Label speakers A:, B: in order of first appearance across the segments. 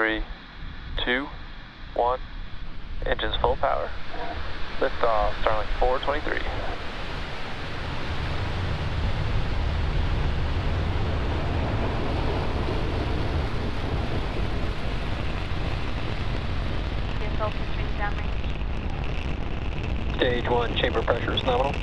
A: 3, 2, 1. Engines full power. Liftoff, Starlink 423.
B: Vehicle constrained downrange.
A: Stage 1, chamber pressure is nominal.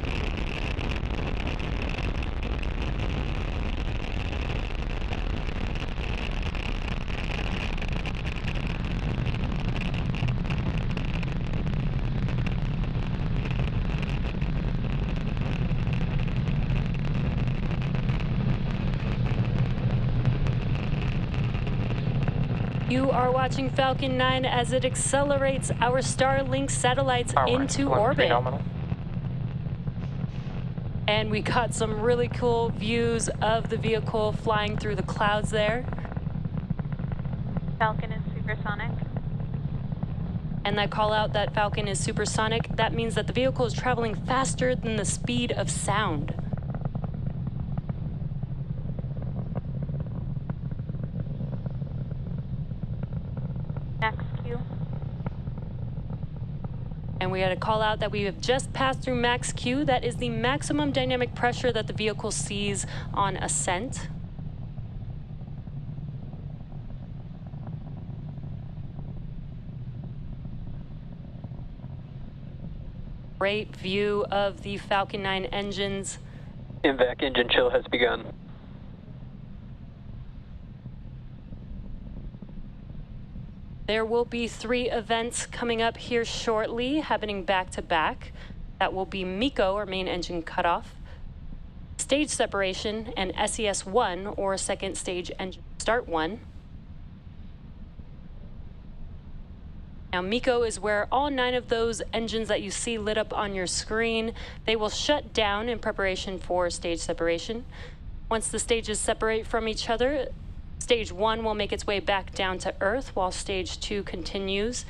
C: You are watching Falcon 9 as it accelerates our Starlink satellites into orbit. And we got some really cool views of the vehicle flying through the clouds there.
B: Falcon is supersonic.
C: And that call out that Falcon is supersonic, that means that the vehicle is traveling faster than the speed of sound.
B: Max Q.
C: And we had a call out that we have just passed through max Q. That is the maximum dynamic pressure that the vehicle sees on ascent. Great view of the Falcon 9 engines.
A: MVAC engine chill has begun.
C: There will be 3 events coming up here shortly, happening back to back. That will be MECO, or main engine cutoff, stage separation, and SES-1, or second stage engine start 1. Now, MECO is where all 9 of those engines that you see lit up on your screen, they will shut down in preparation for stage separation. Once the stages separate from each other, Stage 1 will make its way back down to Earth, while Stage 2 continues,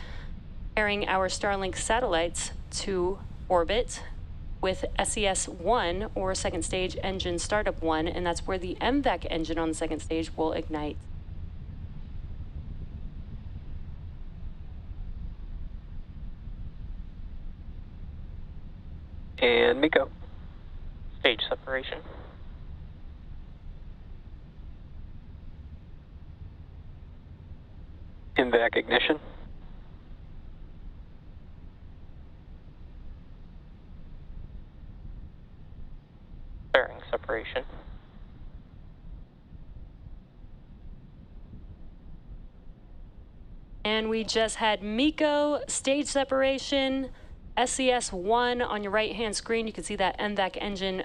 C: carrying our Starlink satellites to orbit with SES-1, or second stage engine startup 1, and that's where the MVAC engine on the second stage will ignite.
A: And MECO. Stage separation. MVAC ignition. Fairing separation.
C: And we just had MECO, stage separation, SES-1 on your right-hand screen. You can see that MVAC engine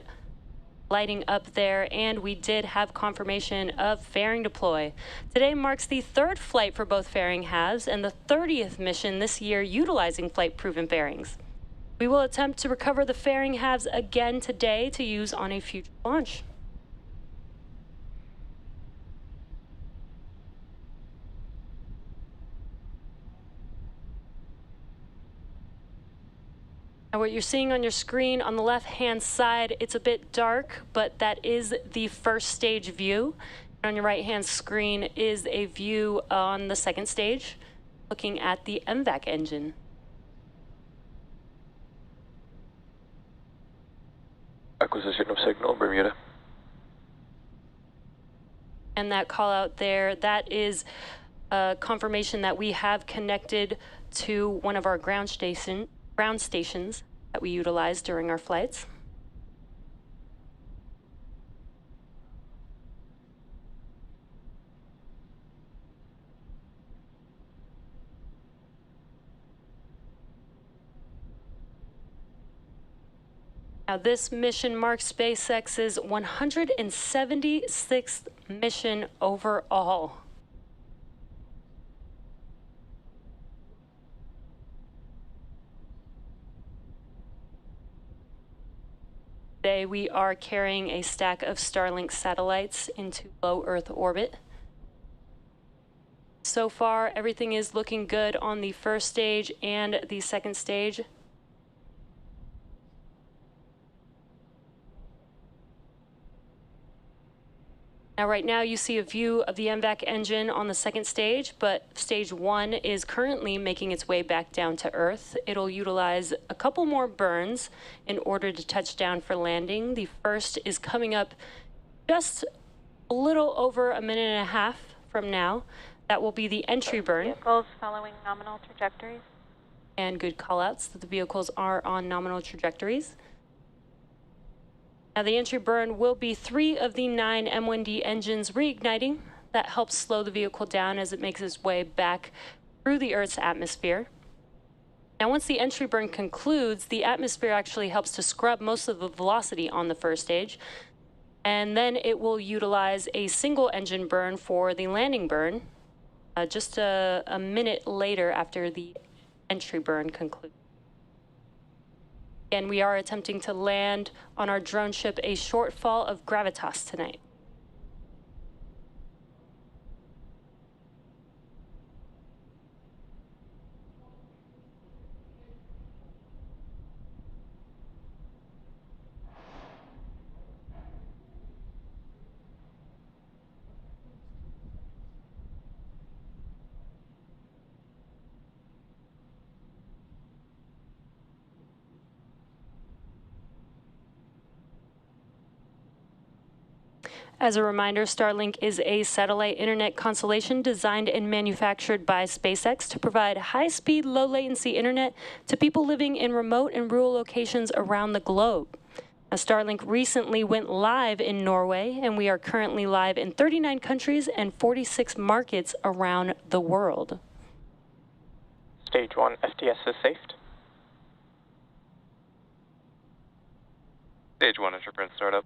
C: lighting up there, and we did have confirmation of fairing deploy. Today marks the 3rd flight for both fairing halves and the 30th mission this year utilizing flight-proven fairings. We will attempt to recover the fairing halves again today to use on a future launch. Now, what you're seeing on your screen on the left-hand side, it's a bit dark, but that is the first stage view. On your right-hand screen is a view on the second stage, looking at the MVAC engine.
A: Acquisition of signal, Bermuda.
C: And that call out there, that is a confirmation that we have connected to one of our ground stations that we utilize during our flights. Now, this mission marks SpaceX's 176th mission overall. Today, we are carrying a stack of Starlink satellites into low Earth orbit. So far, everything is looking good on the first stage and the second stage. Now, right now, you see a view of the MVAC engine on the second stage, but stage 1 is currently making its way back down to Earth. It'll utilize a couple more burns in order to touch down for landing. The first is coming up just a little over a minute and a half from now. That will be the entry burn.
B: Vehicles following nominal trajectories.
C: And good call-outs that the vehicles are on nominal trajectories. Now, the entry burn will be 3 of the 9 M1D engines reigniting. That helps slow the vehicle down as it makes its way back through the Earth's atmosphere. Now, once the entry burn concludes, the atmosphere actually helps to scrub most of the velocity on the first stage. And then it will utilize a single engine burn for the landing burn just a minute later after the entry burn concludes. And we are attempting to land on our drone ship a shortfall of gravitas tonight. As a reminder, Starlink is a satellite internet constellation designed and manufactured by SpaceX to provide high-speed, low-latency internet to people living in remote and rural locations around the globe. Now, Starlink recently went live in Norway, and we are currently live in 39 countries and 46 markets around the world.
A: Stage 1 FTS is safed.
D: Stage 1 interprint startup.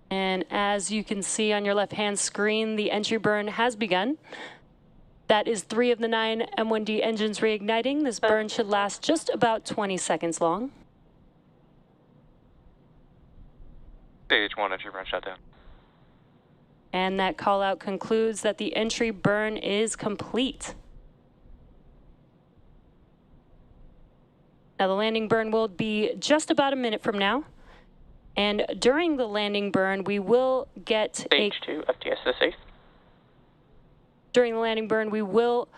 C: And as you can see on your left-hand screen, the entry burn has begun. That is 3 of the 9 M1D engines reigniting. This burn should last just about 20 seconds long.
D: Stage 1 entry burn shutdown.
C: And that call out concludes that the entry burn is complete. Now, the landing burn will be just about a minute from now. And during the landing burn, we will get
A: Stage 2 FTS is safe.
C: During the landing burn, we will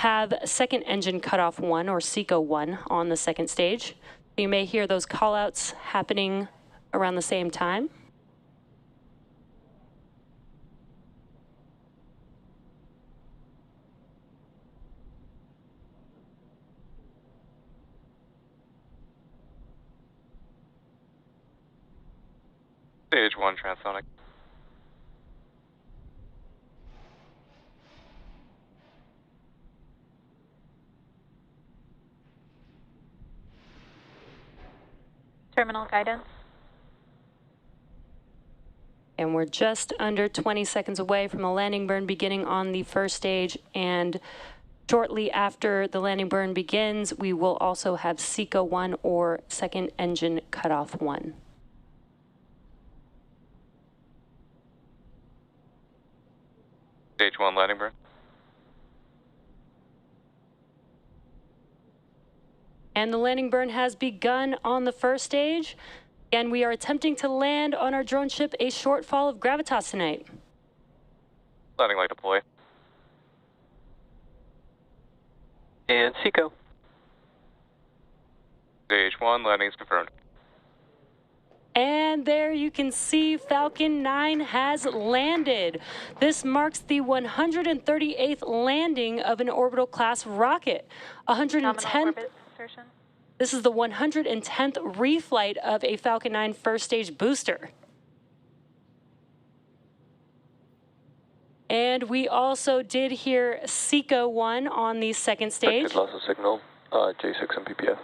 C: have second engine cutoff 1, or SECO 1, on the second stage. You may hear those callouts happening around the same time.
D: Stage 1 transonic.
B: Terminal guidance.
C: And we're just under 20 seconds away from the landing burn beginning on the first stage. And shortly after the landing burn begins, we will also have SECO 1, or second engine cutoff 1.
D: Stage 1 landing burn.
C: And the landing burn has begun on the first stage. And we are attempting to land on our drone ship a shortfall of gravitas tonight.
D: Landing light deploy.
A: And SECO.
D: Stage 1 landing is confirmed.
C: And there you can see Falcon 9 has landed. This marks the 138th landing of an orbital class rocket. 110th. This is the 110th reflight of a Falcon 9 first stage booster. And we also did hear SECO 1 on the second stage.
A: Loss of signal, J6 and PPF.